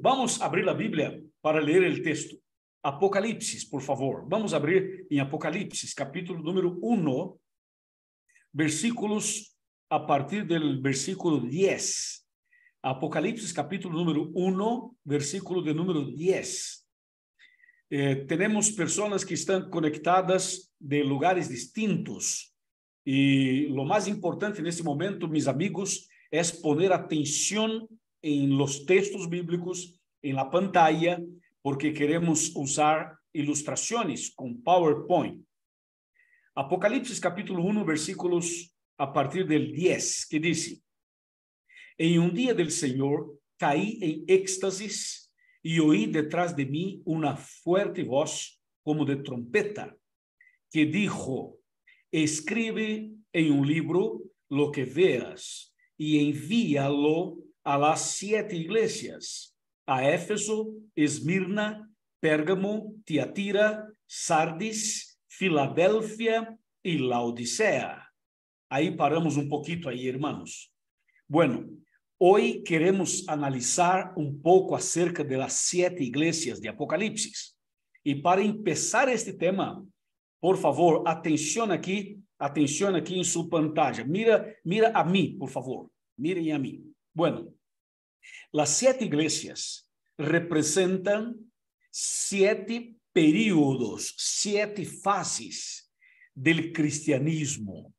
Vamos abrir a Bíblia para ler o texto. Apocalipse, por favor. Vamos abrir em Apocalipse, capítulo número 1, versículos a partir do versículo 10. Apocalipse, capítulo número 1, versículo de número 10. Temos pessoas que estão conectadas de lugares distintos. E o mais importante nesse momento, meus amigos, é poner atenção em los textos bíblicos, em la pantalla, porque queremos usar ilustrações com PowerPoint. Apocalipse capítulo 1, versículos a partir del 10, que diz: Em um dia del Senhor, caí em éxtasis e oí detrás de mim uma fuerte voz como de trompeta, que dijo: Escribe em um livro lo que veas e envíalo a las 7 iglesias, a Éfeso, Esmirna, Pérgamo, Tiatira, Sardis, Filadélfia e Laodicea. Aí paramos um pouquinho aí, irmãos. Bueno, hoje queremos analisar um pouco acerca de las 7 iglesias de Apocalipse. E para começar este tema, por favor, atenção aqui em sua pantalla. Mira a mim, por favor. Mirem a mim. Bueno, las 7 iglesias representan 7 períodos, 7 fases del cristianismo.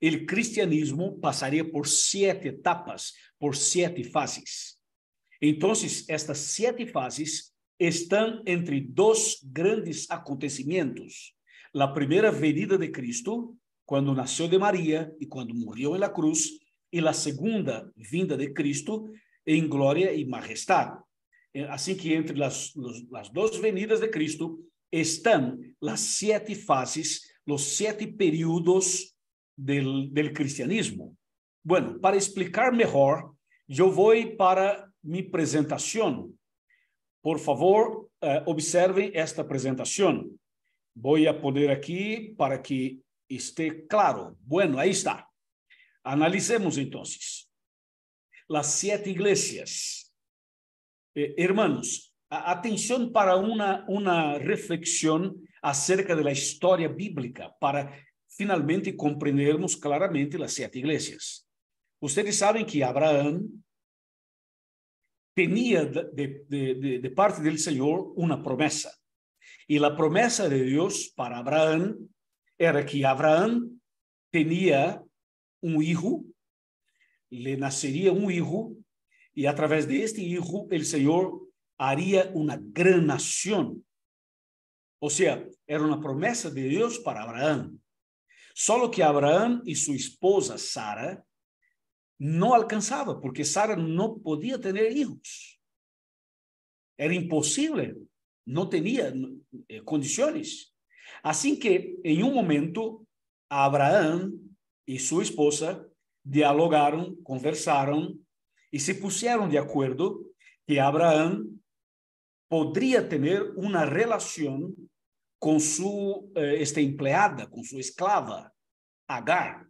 El cristianismo passaria por 7 etapas, por 7 fases. Então, estas 7 fases estão entre 2 grandes acontecimentos. A primeira venida de Cristo, quando nasceu de Maria e quando morreu na cruz, e a segunda vinda de Cristo em glória e majestade. Assim que entre as 2 venidas de Cristo estão as 7 fases, os 7 períodos del cristianismo. Bueno, para explicar melhor, eu vou para minha apresentação. Por favor, observem esta apresentação. Vou a poner aqui para que esteja claro. Bueno, aí está. Analicemos então as 7 iglesias. Hermanos, atenção para uma reflexão acerca da história bíblica, para finalmente compreendermos claramente as 7 iglesias. Vocês sabem que Abraão tinha de parte do Senhor uma promessa. E a promessa de Deus para Abraão era que Abraão tinha um filho, lhe nasceria um filho, e através deste filho, o Senhor haria uma grande nação. Ou seja, era uma promessa de Deus para Abraão. Só que Abraão e sua esposa Sara não alcançavam, porque Sara não podia ter filhos. Era impossível, não tinha condições. Assim que, em um momento, Abraão e sua esposa dialogaram, conversaram e se puseram de acordo que Abraão poderia ter uma relação com sua empleada, com sua esclava, Agar.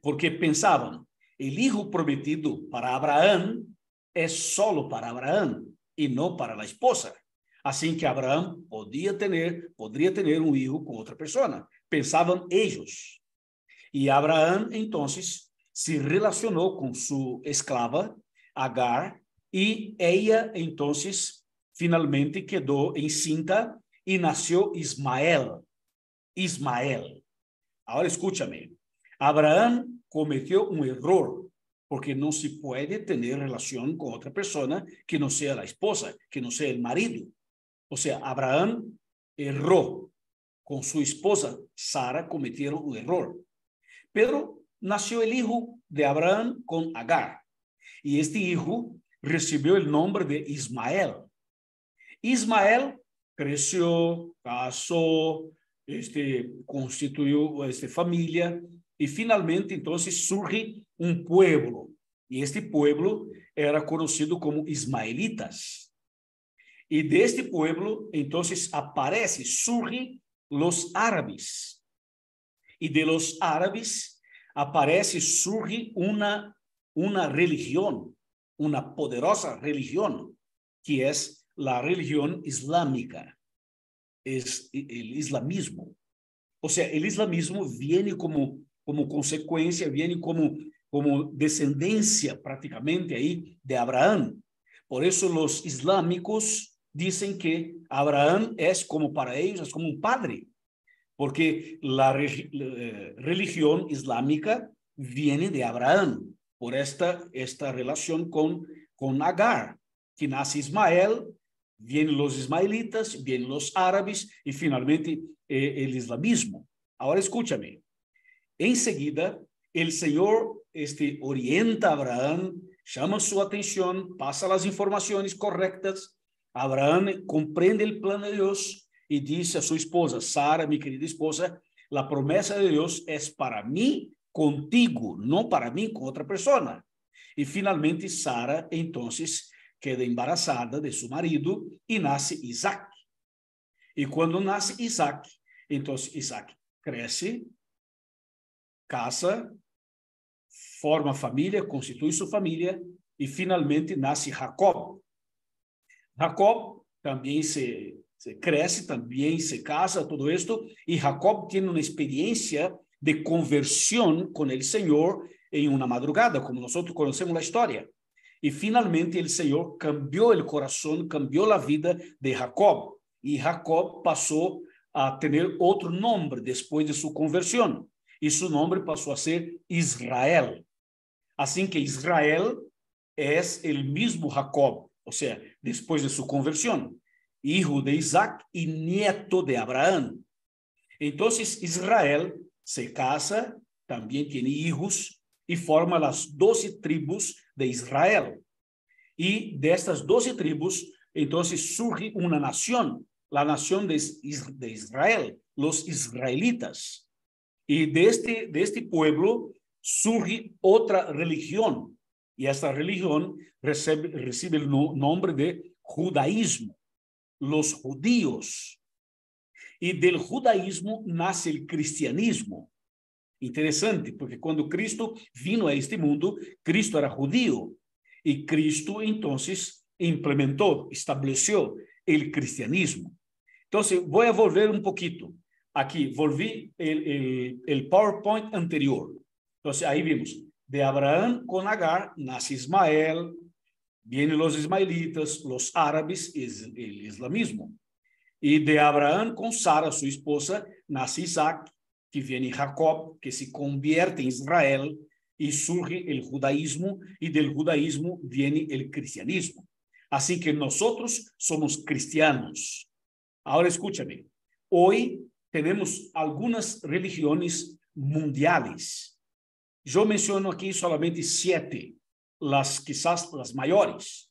Porque pensavam, o filho prometido para Abraão é solo para Abraão e não para a esposa. Assim que Abraão poderia ter um filho com outra pessoa. Pensavam eles. E Abraão, então, se relacionou com sua esclava, Agar, e ela, então, finalmente quedou encinta e nasceu Ismael. Agora, escúchame. Abraão cometeu um erro, porque não se pode ter relação com outra pessoa que não seja a esposa, que não seja o marido. Ou seja, Abraão errou. Com sua esposa, Sara, cometeram um erro. Pero nasceu o filho de Abraão com Agar. E este filho recebeu o nome de Ismael. Ismael cresceu, casou, constituiu família, e finalmente, então, surge um pueblo. E este pueblo era conhecido como ismaelitas. E deste pueblo, então, surge os árabes. E de los árabes surge uma religião, uma poderosa religião, que es la religión islámica, es el islamismo. O sea, el islamismo viene como consecuencia, viene como descendencia prácticamente ahí de Abraham. Por eso los islámicos dicen que Abraham es como para ellos, es como un padre, porque la religión islámica viene de Abraham, por esta relación con Agar, que nace Ismael, vienen los ismaelitas, vienen los árabes y finalmente el islamismo. Ahora escúchame, enseguida el Señor orienta a Abraham, llama su atención, pasa las informaciones correctas. Abraham comprende el plan de Dios y dice a su esposa, Sara, mi querida esposa, la promesa de Dios es para mí contigo, no para mí con otra persona. Y finalmente Sara entonces queda embarazada de su marido y nace Isaac. Y cuando nace Isaac, entonces Isaac crece, casa, forma familia, constituye su familia y finalmente nace Jacob. Jacob también se crece, también se casa, todo esto, y Jacob tiene una experiencia de conversión con el Señor en una madrugada, como nosotros conocemos la historia. Y finalmente el Señor cambió el corazón, cambió la vida de Jacob, y Jacob pasó a tener otro nombre después de su conversión, y su nombre pasó a ser Israel. Así que Israel es el mismo Jacob, o sea, después de su conversión, hijo de Isaac y nieto de Abraham. Entonces Israel se casa, también tiene hijos y forma las 12 tribus de Israel. Y de estas 12 tribus, entonces surge una nación, la nación de Israel, los israelitas. Y de este pueblo surge otra religión, y esta religión recibe el nombre de judaísmo, los judíos. Y del judaísmo nace el cristianismo. Interesante, porque cuando Cristo vino a este mundo, Cristo era judío, y Cristo entonces implementó, estableció el cristianismo. Entonces, voy a volver un poquito. Aquí, volví el PowerPoint anterior. Entonces, ahí vimos, de Abraham con Agar nace Ismael, vienen los ismaelitas, los árabes, el islamismo. Y de Abraham con Sara, su esposa, nace Isaac, que viene Jacob, que se convierte en Israel, y surge el judaísmo, y del judaísmo viene el cristianismo. Así que nosotros somos cristianos. Ahora escúchame, hoy tenemos algunas religiones mundiales. Yo menciono aquí solamente 7, quizás las mayores.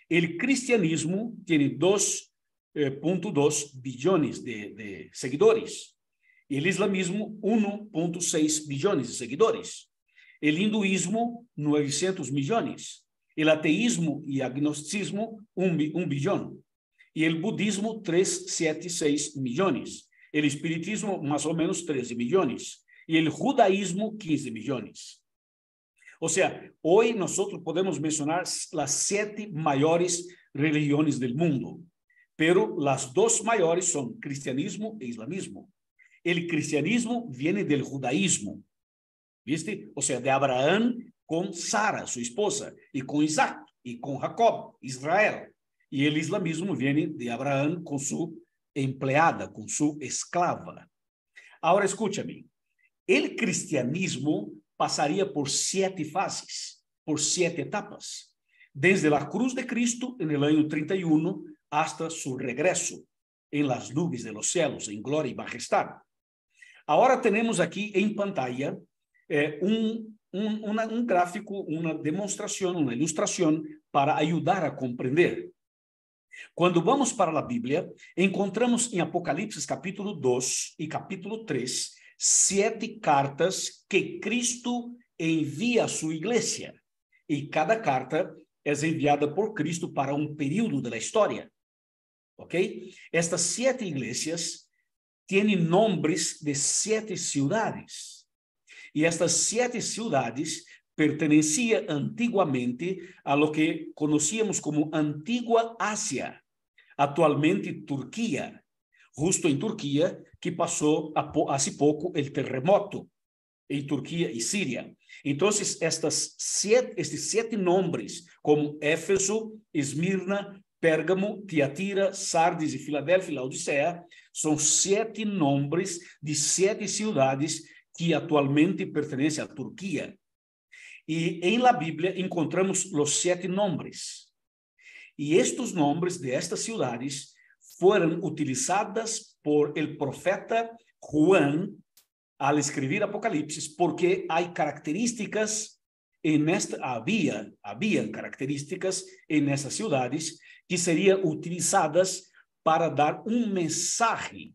El cristianismo tiene 2.2 billones de seguidores. El islamismo, 1.6 billones de seguidores. El hinduismo, 900 millones. El ateísmo y agnosticismo, 1 billón. Y el budismo, 376 millones. El espiritismo, más o menos 13 millones. Y el judaísmo, 15 millones. O sea, hoy nosotros podemos mencionar las 7 mayores religiones del mundo, pero las 2 mayores son cristianismo e islamismo. El cristianismo viene del judaísmo, ¿viste? O sea, de Abraham con Sara, su esposa, y con Isaac, y con Jacob, Israel. Y el islamismo viene de Abraham con su empleada, con su esclava. Ahora escúchame, el cristianismo pasaría por 7 fases, por 7 etapas, desde la cruz de Cristo en el año 31 hasta su regreso en las nubes de los cielos, en gloria y majestad. Ahora tenemos aquí en pantalla un gráfico, una demostración, una ilustración para ayudar a comprender. Cuando vamos para la Biblia, encontramos en Apocalipsis capítulo 2 y capítulo 3 7 cartas que Cristo envía a su iglesia. Y cada carta es enviada por Cristo para un período de la historia. ¿Ok? Estas 7 iglesias tienen nombres de 7 ciudades. Y estas 7 ciudades pertenecía antiguamente a lo que conocíamos como Antigua Asia, actualmente Turquía, justo en Turquía que pasó hace poco el terremoto en Turquía y Siria. Entonces, estos siete nombres, como Éfeso, Esmirna, Pérgamo, Tiatira, Sardis y Filadelfia y Laodicea, son 7 nombres de 7 ciudades que actualmente pertenecen a Turquía. Y en la Biblia encontramos los 7 nombres. Y estos nombres de estas ciudades fueron utilizadas por el profeta Juan al escribir Apocalipsis, porque hay características habían características en esas ciudades que serían utilizadas para dar un mensaje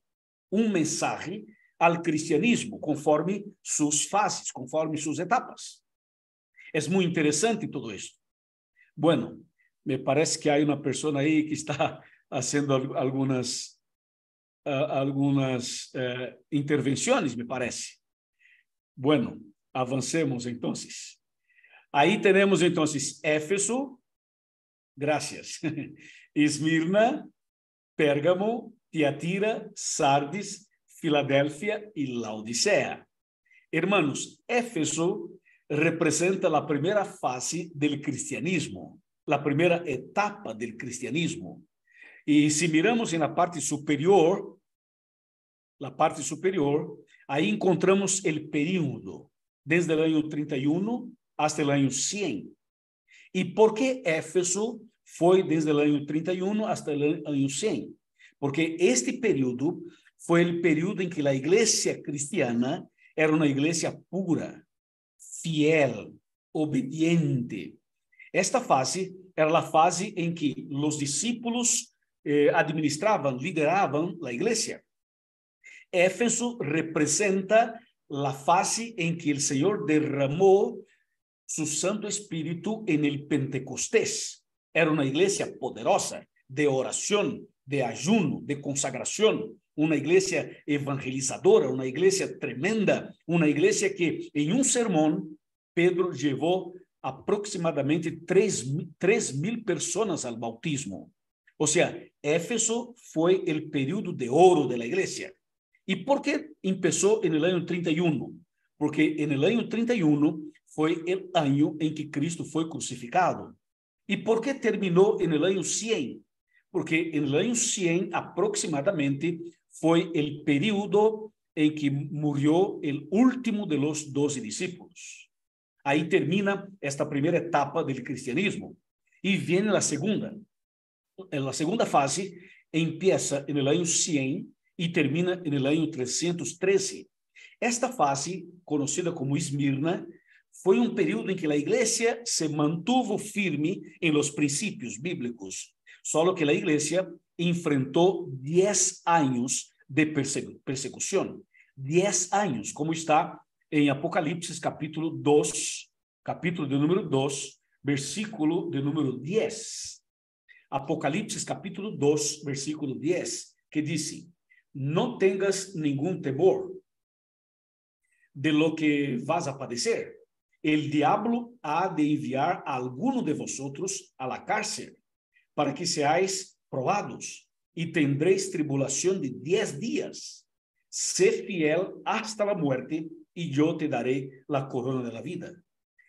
al cristianismo, conforme sus fases, conforme sus etapas. Es muy interesante todo esto. Bueno, me parece que hay una persona ahí que está haciendo algunas intervenciones, me parece. Bueno, avancemos entonces. Ahí tenemos entonces Éfeso, gracias, Esmirna, Pérgamo, Tiatira, Sardis, Filadelfia y Laodicea. Hermanos, Éfeso representa la primera fase del cristianismo, la primera etapa del cristianismo. Y si miramos en la parte superior, ahí encontramos el período, desde el año 31 hasta el año 100. ¿Y por qué Éfeso fue desde el año 31 hasta el año 100? Porque este período fue el período en que la iglesia cristiana era una iglesia pura, fiel, obediente. Esta fase era la fase en que los discípulos administraban, lideraban la iglesia. Éfeso representa la fase en que el Señor derramó su Santo Espíritu en el Pentecostés. Era una iglesia poderosa, de oración, de ayuno, de consagración, una iglesia evangelizadora, una iglesia tremenda, una iglesia que en un sermón Pedro llevó aproximadamente 3,000 personas al bautismo. O sea, Éfeso fue el período de oro de la iglesia. ¿Y por qué empezó en el año 31? Porque en el año 31 fue el año en que Cristo fue crucificado. ¿Y por qué terminó en el año 100? Porque en el año 100 aproximadamente fue el período en que murió el último de los 12 discípulos. Ahí termina esta primera etapa del cristianismo. Y viene la segunda. En la segunda fase empieza en el año 100 y termina en el año 313. Esta fase, conocida como Esmirna, fue un período en que la iglesia se mantuvo firme en los principios bíblicos, solo que la iglesia enfrentó 10 años de persecución. 10 años, como está en Apocalipsis capítulo 2, capítulo de número 2, versículo de número 10. Apocalipsis capítulo 2, versículo 10, que dice: no tengas ningún temor de lo que vas a padecer. El diablo ha de enviar a alguno de vosotros a la cárcel para que seáis probados y tendréis tribulación de 10 días. Sé fiel hasta la muerte y yo te daré la corona de la vida.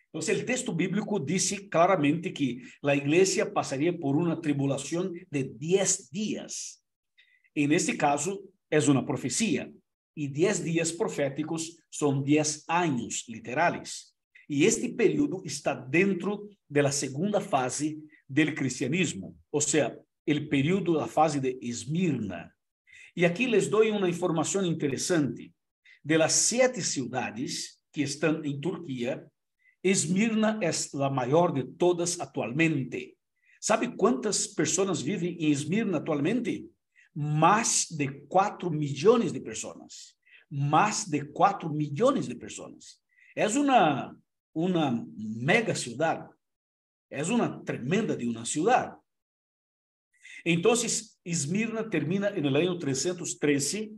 Entonces, el texto bíblico dice claramente que la iglesia pasaría por una tribulación de 10 días. En este caso, es una profecía. Y 10 días proféticos son 10 años literales. Y este período está dentro de la segunda fase del cristianismo, o sea, el período, la fase de Esmirna. Y aquí les doy una información interesante. De las 7 ciudades que están en Turquía, Esmirna es la mayor de todas actualmente. ¿Sabe cuántas personas viven en Esmirna actualmente? Más de 4 millones de personas. Más de 4 millones de personas. Es una mega ciudad. Es una tremenda de una ciudad. Entonces, Esmirna termina en el año 313,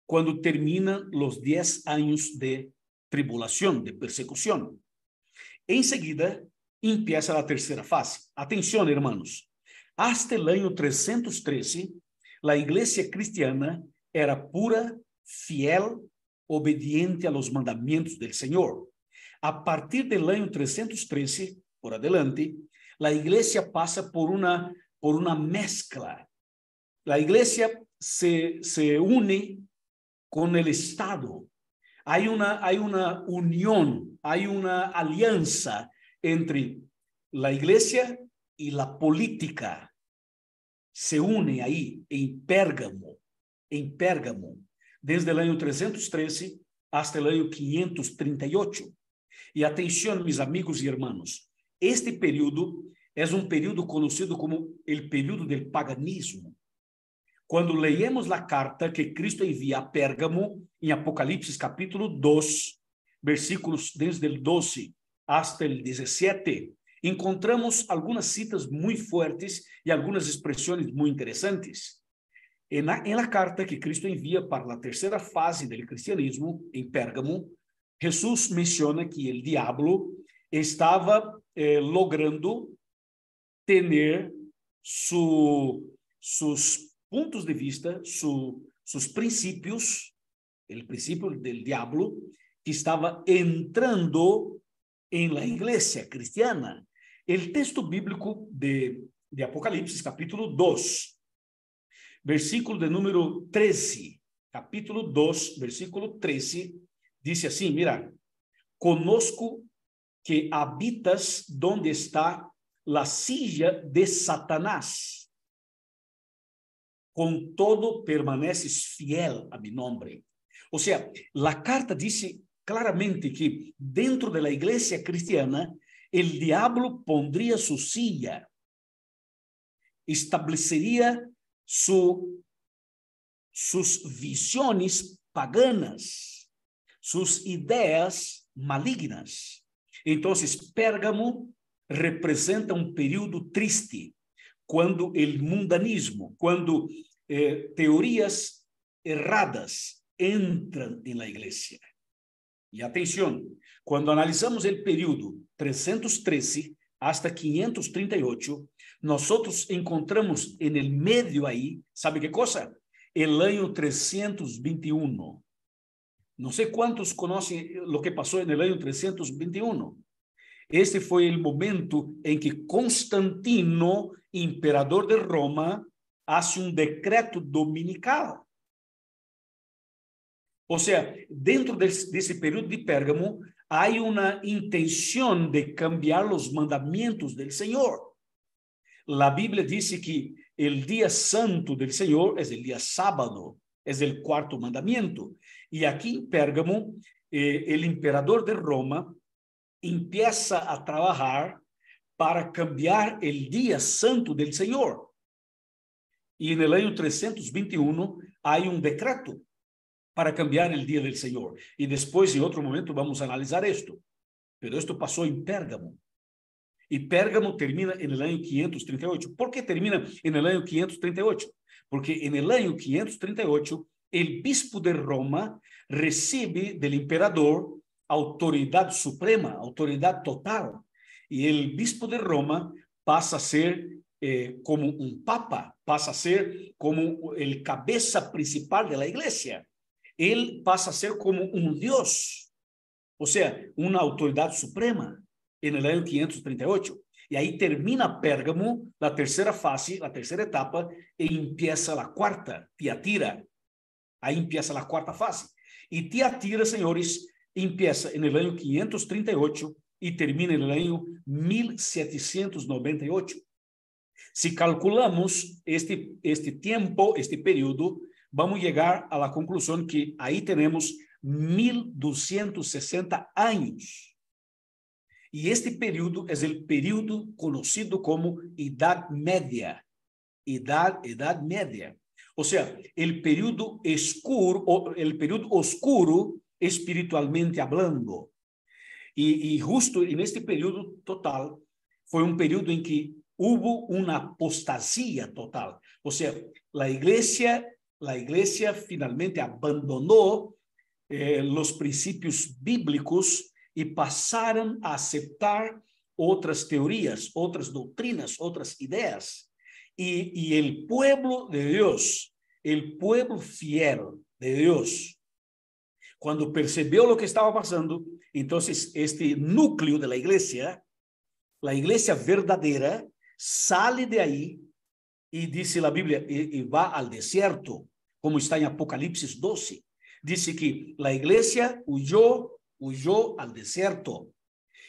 cuando terminan los 10 años de tribulación, de persecución. En seguida, empieza la tercera fase. Atención, hermanos. Hasta el año 313, la iglesia cristiana era pura, fiel, obediente a los mandamientos del Señor. A partir del año 313, por adelante, la iglesia pasa por una mezcla. La iglesia se une con el Estado. Hay una unión, hay una alianza entre la iglesia y la política. Se une ahí en Pérgamo, desde el año 313 hasta el año 538. Y atención, mis amigos y hermanos, este período es un período conocido como el período del paganismo. Cuando leemos la carta que Cristo envía a Pérgamo, en Apocalipsis capítulo 2, versículos desde el 12 hasta el 17, encontramos algunas citas muy fuertes y algunas expresiones muy interesantes. En la carta que Cristo envía para la tercera fase del cristianismo, en Pérgamo, Jesús menciona que el diablo estaba logrando tener sus puntos de vista, sus principios, el principio del diablo, que estaba entrando en la iglesia cristiana. El texto bíblico de Apocalipsis, capítulo 2, versículo de número 13, capítulo 2, versículo 13, dice así, mira, conozco que habitas donde está la silla de Satanás. Con todo permaneces fiel a mi nombre. O sea, la carta dice claramente que dentro de la iglesia cristiana, el diablo pondría su silla, establecería sus visiones paganas, sus ideas malignas. Entonces, Pérgamo representa un período triste, cuando el mundanismo, cuando teorías erradas entran en la iglesia. Y atención, cuando analizamos el periodo 313 hasta 538, nosotros encontramos en el medio ahí, ¿sabe qué cosa? El año 321. No sé cuántos conocen lo que pasó en el año 321. Este fue el momento en que Constantino, imperador de Roma, hace un decreto dominical. O sea, dentro de ese periodo de Pérgamo, hay una intención de cambiar los mandamientos del Señor. La Biblia dice que el día santo del Señor es el día sábado, es el cuarto mandamiento. Y aquí en Pérgamo, el emperador de Roma empieza a trabajar para cambiar el día santo del Señor. Y en el año 321 hay un decreto para cambiar el día del Señor. Y después, en otro momento, vamos a analizar esto. Pero esto pasó en Pérgamo. Y Pérgamo termina en el año 538. ¿Por qué termina en el año 538? Porque en el año 538, el obispo de Roma recibe del emperador autoridad suprema, autoridad total. Y el obispo de Roma pasa a ser como un papa, pasa a ser como el cabeza principal de la iglesia. Él pasa a ser como un Dios, o sea, una autoridad suprema en el año 538. Y ahí termina Pérgamo, la tercera fase, la tercera etapa, y empieza la cuarta, Tiatira. Ahí empieza la cuarta fase. Y Tiatira, señores, empieza en el año 538 y termina en el año 1798. Si calculamos este tiempo, este periodo, vamos a llegar a la conclusión que ahí tenemos 1260 años. Y este periodo es el periodo conocido como Edad Media. Edad Media. O sea, el periodo oscuro espiritualmente hablando. Y justo en este periodo total fue un periodo en que hubo una apostasía total. O sea, la iglesia finalmente abandonó los principios bíblicos e passaram a aceitar outras teorias, outras doutrinas, outras ideias. Y el pueblo de Dios, el pueblo fiel de Dios, cuando percibió lo que estaba pasando, entonces este núcleo de la iglesia verdadera, sale de ahí y dice la Biblia, y va al desierto, como está en Apocalipsis 12. Dice que la iglesia huyó al desierto.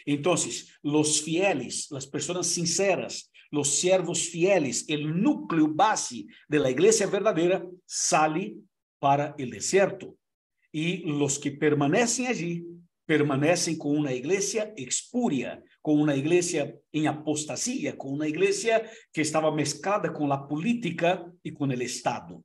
Entonces, los fieles, las personas sinceras, los siervos fieles, el núcleo base de la iglesia verdadera sale para el desierto. Y los que permanecen allí, permanecen con una iglesia expuria, con una iglesia en apostasía, con una iglesia que estaba mezclada con la política y con el Estado.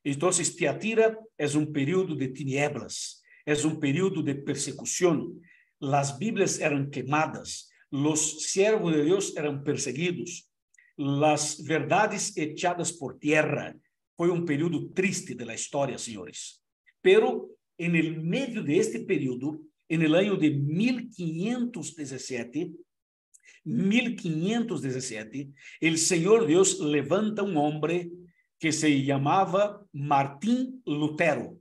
Entonces, Tiatira es un periodo de tinieblas, es un periodo de persecución. Las Biblias eran quemadas, los siervos de Dios eran perseguidos, las verdades echadas por tierra. Fue un periodo triste de la historia, señores. Pero en el medio de este periodo, en el año de 1517, el Señor Dios levanta un hombre que se llamaba Martín Lutero.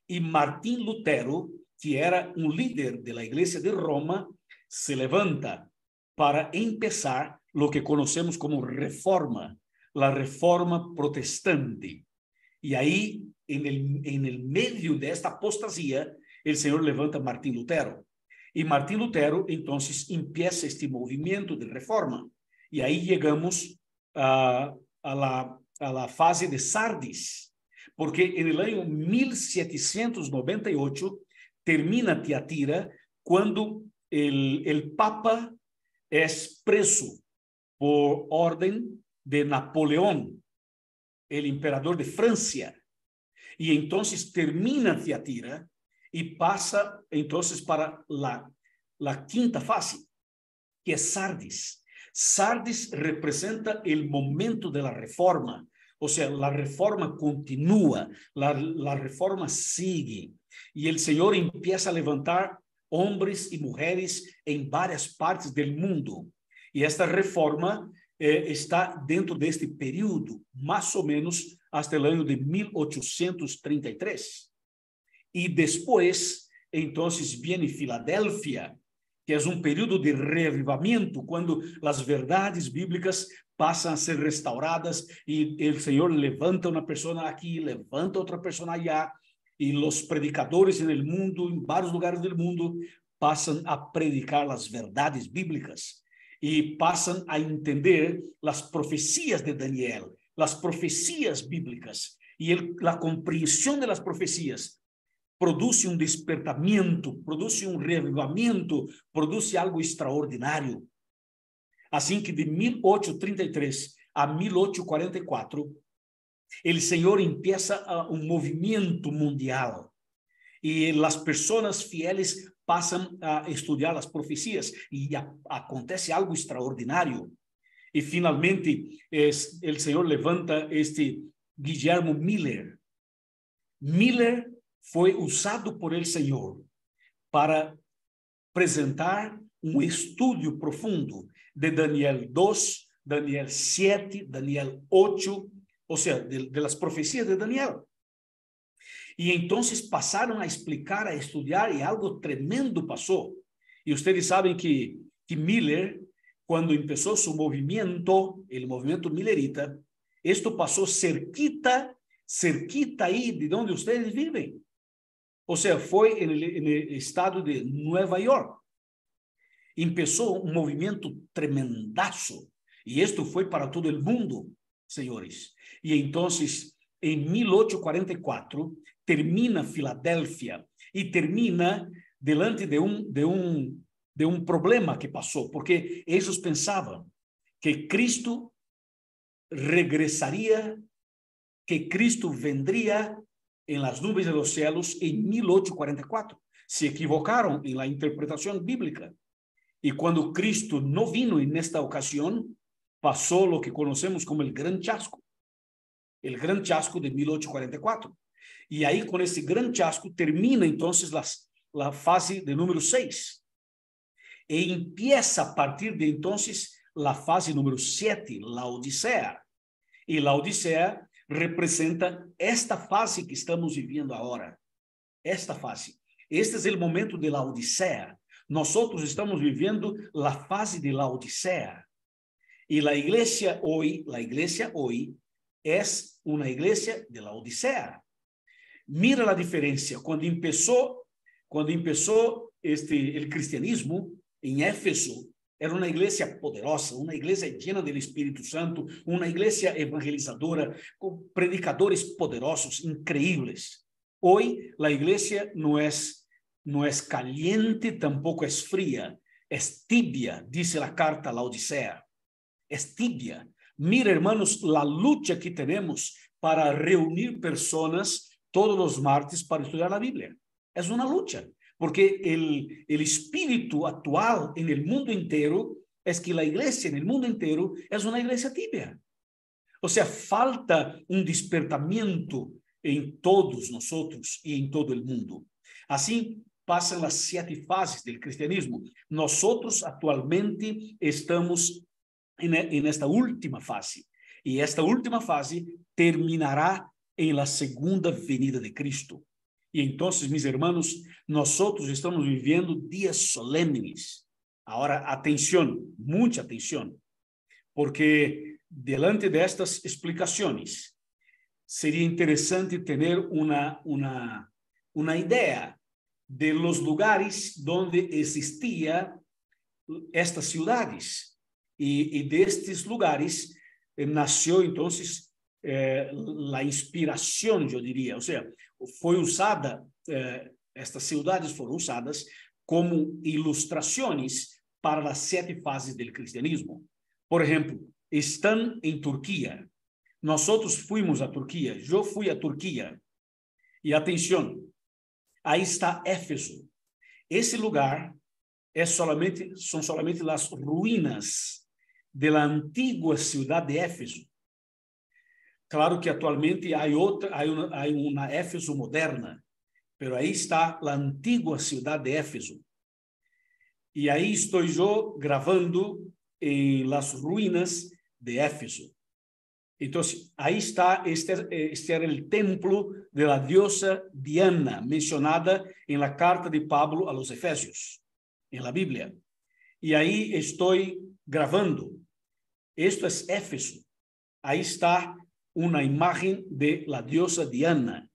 Y Martín Lutero, que era un líder de la iglesia de Roma, se levanta para empezar lo que conocemos como reforma, la reforma protestante. Y ahí, en el medio de esta apostasía, el Señor levanta a Martín Lutero. Y Martín Lutero, entonces, empieza este movimiento de reforma. Y ahí llegamos a la fase de Sardis, porque en el año 1798 termina Tiatira cuando el Papa es preso por orden de Napoleón, el emperador de Francia. Y entonces termina Tiatira y pasa entonces para la quinta fase, que es Sardis. Sardis representa el momento de la reforma. O sea, la reforma continúa, la reforma sigue. Y el Señor empieza a levantar hombres y mujeres en varias partes del mundo. Y esta reforma está dentro de este periodo, más o menos hasta el año de 1833. Y después, entonces, viene Filadelfia, que es un periodo de reavivamiento, cuando las verdades bíblicas pasan a ser restauradas y el Señor levanta una persona aquí, levanta otra persona allá, y los predicadores en el mundo, en varios lugares del mundo, pasan a predicar las verdades bíblicas y pasan a entender las profecías de Daniel, las profecías bíblicas, y la comprensión de las profecías produce un despertamiento, produce un reavivamiento, produce algo extraordinario. Así que de 1833 a 1844, el Señor empieza un movimiento mundial y las personas fieles pasan a estudiar las profecías y acontece algo extraordinario. Y finalmente el Señor levanta este Guillermo Miller. Miller fue usado por el Señor para presentar un estudio profundo de Daniel 2, Daniel 7, Daniel 8, o sea, de las profecías de Daniel. Y entonces pasaron a explicar, a estudiar, y algo tremendo pasó. Y ustedes saben que Miller, cuando empezó su movimiento, el movimiento millerita, esto pasó cerquita ahí de donde ustedes viven. O sea, fue en el estado de Nueva York. Empezó un movimiento tremendazo. Y esto fue para todo el mundo, señores. Y entonces, en 1844, termina Filadelfia y termina delante de un problema que pasó, porque ellos pensaban que Cristo regresaría, que Cristo vendría en las nubes de los cielos en 1844. Se equivocaron en la interpretación bíblica. Y cuando Cristo no vino en esta ocasión, pasó lo que conocemos como el Gran Chasco de 1844. Y ahí con ese Gran Chasco termina entonces la fase de número 6. E empieza a partir de entonces la fase número 7, la Odisea. E la Odisea representa esta fase que estamos vivendo agora. Esta fase. Este é o momento de la Odisea. Nós estamos vivendo a fase de la Odisea. E a igreja hoje é uma igreja de la Odisea. Mira a diferença. Quando começou o cristianismo em Éfeso, era uma igreja poderosa, uma igreja llena do Espírito Santo, uma igreja evangelizadora, com predicadores poderosos, increíbles. Hoy la iglesia no es caliente, tampoco es fría, es tibia, dice la carta a la Odisea. Es tibia. Mira, hermanos, la lucha que tenemos para reunir personas todos los martes para estudiar la Biblia. Es una lucha, porque el espíritu actual en el mundo entero es que la iglesia en el mundo entero es una iglesia tibia. O sea, falta un despertamiento em todos nós e em todo o mundo. Assim, passam as 7 fases do cristianismo. Nós atualmente estamos nesta última fase. E esta última fase terminará em la segunda venida de Cristo. E então, meus irmãos, nós estamos vivendo dias solenes. Agora, atenção, muita atenção, porque diante destas explicações, seria interessante ter uma ideia de los lugares donde existia estas cidades e destes lugares nasceu então a inspiração, eu diria, ou seja, foi usada, estas cidades foram usadas como ilustrações para as 7 fases do cristianismo. Por exemplo, estão em Turquia. Nós fuimos a Turquia, eu fui a Turquia. E atenção, aí está Éfeso. Esse lugar são somente as ruínas da antiga cidade de Éfeso. Claro que atualmente há uma Éfeso moderna, mas aí está a antiga cidade de Éfeso. E aí estou eu gravando em las ruínas de Éfeso. Então, aí está, este era o templo de la diosa Diana, mencionada em la carta de Pablo a los Efésios, em la Bíblia. E aí estou gravando. Esto é Éfeso. Aí está uma imagem de la diosa Diana.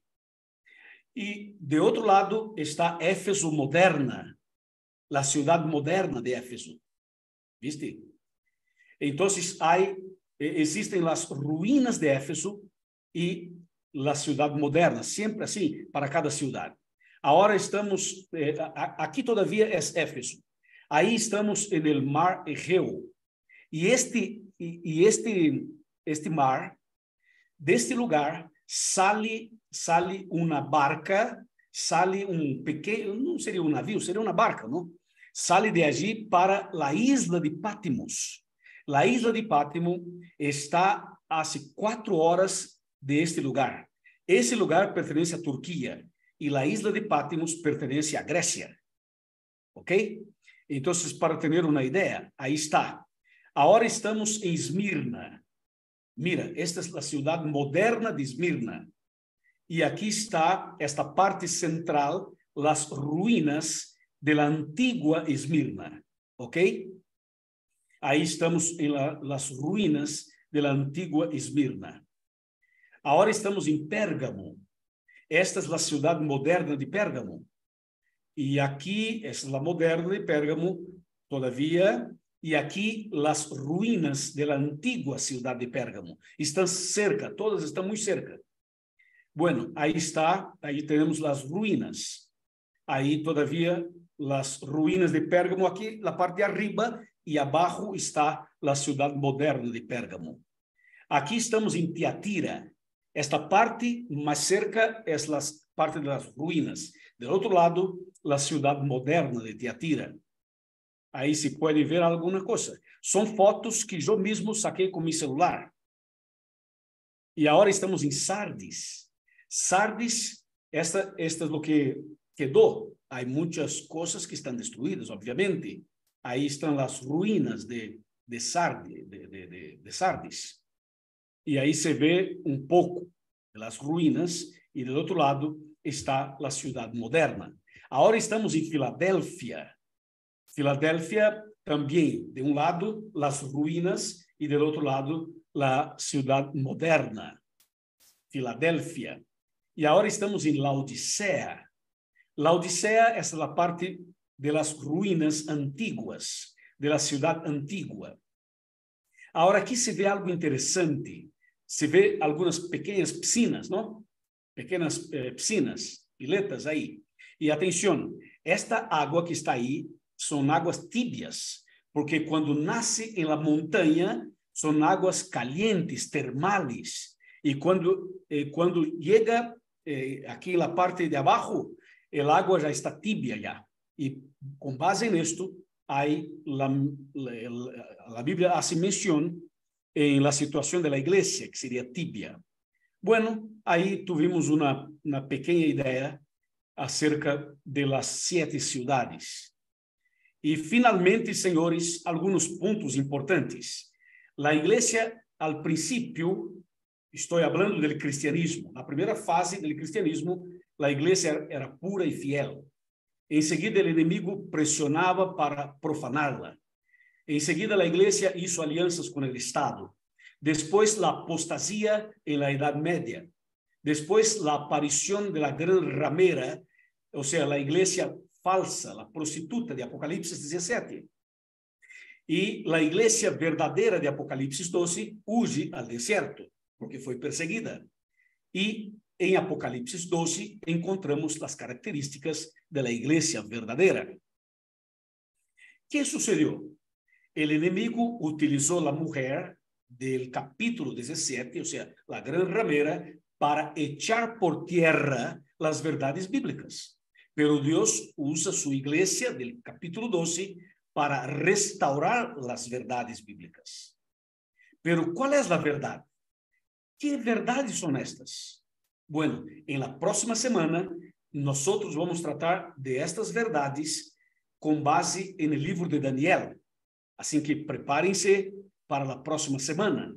E, de outro lado, está Éfeso moderna, a cidade moderna de Éfeso. ¿Viste? Então, existem as ruínas de Éfeso e a cidade moderna, sempre assim, para cada cidade. Agora estamos, aqui todavia é Éfeso. Aí estamos no mar Egeu. E este mar, deste lugar, sale uma barca, sale pequeno, não seria um navio, seria uma barca, não? Sale de allí para a isla de Patmos. A isla de Patmos está a 4 horas deste lugar. Esse lugar pertence à Turquia e a isla de Patmos pertence à Grécia. Ok? Então, para ter uma ideia, aí está. Agora estamos em Esmirna. Mira, esta é a cidade moderna de Esmirna. E aqui está esta parte central, as ruínas da antiga Esmirna. Ok? Aí estamos em las ruínas da antiga Esmirna. Agora estamos em Pérgamo. Esta é a cidade moderna de Pérgamo. E aqui, esta é a moderna de Pérgamo, todavia, e aqui as ruínas da antiga cidade de Pérgamo. Estão cerca, todas estão muito cerca. Bueno, aí está, aí temos as ruínas. Aí, todavia, as ruínas de Pérgamo, aqui, na parte de arriba, e abaixo está a cidade moderna de Pérgamo. Aqui estamos em Tiatira. Esta parte mais cerca é a parte das ruínas. Do outro lado, a cidade moderna de Tiatira. Aí se pode ver alguma coisa. São fotos que eu mesmo saquei com meu celular. E agora estamos em Sardis. Sardis, esta é o que quedou. Há muitas coisas que estão destruídas, obviamente. ahí están las ruinas de Sardis. Y ahí se ve un poco de las ruinas y del otro lado está la ciudad moderna. Ahora estamos en Filadelfia. Filadelfia también, de un lado las ruinas y del otro lado la ciudad moderna. Filadelfia. Y ahora estamos en Laodicea. Laodicea es la parte de las ruinas antiguas, de la ciudad antigua. Ahora aquí se ve algo interesante. Se ve algunas pequeñas piscinas, ¿no? Pequeñas piscinas, piletas ahí. Y atención, esta agua que está ahí son aguas tibias, porque cuando nace en la montaña son aguas calientes, termales. Y cuando llega aquí en la parte de abajo, el agua ya está tibia ya. Y con base en esto, hay la Biblia hace mención en la situación de la iglesia, que sería tibia. Bueno, ahí tuvimos una pequeña idea acerca de las 7 ciudades. Y finalmente, señores, algunos puntos importantes. La iglesia, al principio, estoy hablando del cristianismo. La primera fase del cristianismo, la iglesia era pura y fiel. Enseguida el enemigo presionaba para profanarla. Enseguida la iglesia hizo alianzas con el Estado. Después la apostasía en la Edad Media. Después la aparición de la gran ramera, o sea, la iglesia falsa, la prostituta de Apocalipsis 17. Y la iglesia verdadera de Apocalipsis 12 huye al desierto, porque fue perseguida. Y en Apocalipsis 12 encontramos las características de la iglesia verdadera. ¿Qué sucedió? El enemigo utilizó la mujer del capítulo 17, o sea, la gran ramera, para echar por tierra las verdades bíblicas. Pero Dios usa su iglesia del capítulo 12 para restaurar las verdades bíblicas. Pero ¿cuál es la verdad? ¿Qué verdades son estas? Bueno, en la próxima semana nosotros vamos a tratar de estas verdades con base en el libro de Daniel. Así que prepárense para la próxima semana.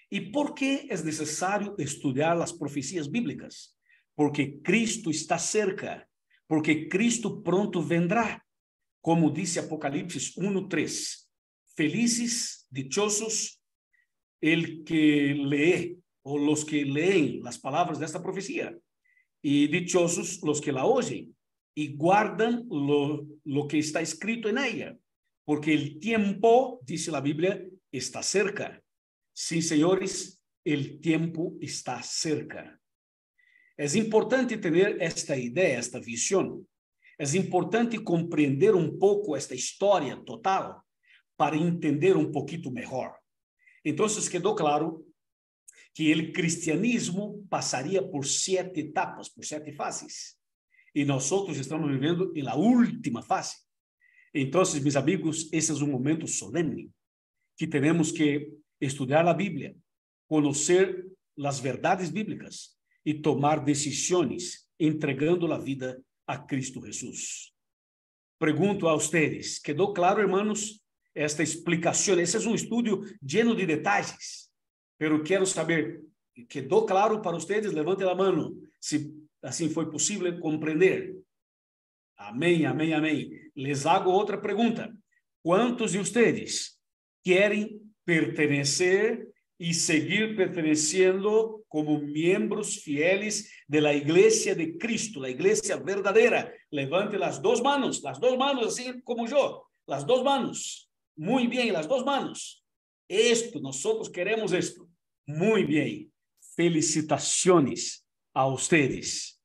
¿Y por qué es necesario estudiar las profecías bíblicas? Porque Cristo está cerca, porque Cristo pronto vendrá. Como dice Apocalipsis 1:3, felices, dichosos, el que lee o los que leen las palabras de esta profecía, y dichosos los que la oyen y guardan lo que está escrito en ella. Porque el tiempo, dice la Biblia, está cerca. Sí, señores, el tiempo está cerca. Es importante tener esta idea, esta visión. Es importante comprender un poco esta historia total para entender un poquito mejor. Entonces quedó claro que el cristianismo pasaría por 7 etapas, por 7 fases. Y nosotros estamos viviendo en la última fase. Entonces, mis amigos, ese es un momento solemne que tenemos que estudiar la Biblia, conocer las verdades bíblicas y tomar decisiones entregando la vida a Cristo Jesús. Pregunto a ustedes, ¿quedó claro, hermanos, esta explicación? Ese es un estudio lleno de detalles, pero quiero saber, ¿quedó claro para ustedes? Levante la mano, si así fue posible comprender. Amén, amén, amén. Les hago otra pregunta. ¿Cuántos de ustedes quieren pertenecer y seguir perteneciendo como miembros fieles de la iglesia de Cristo, la iglesia verdadera? Levante las 2 manos, así como yo, las 2 manos. Muy bien, las 2 manos. Esto, nosotros queremos esto. Muy bien. Felicitaciones a ustedes.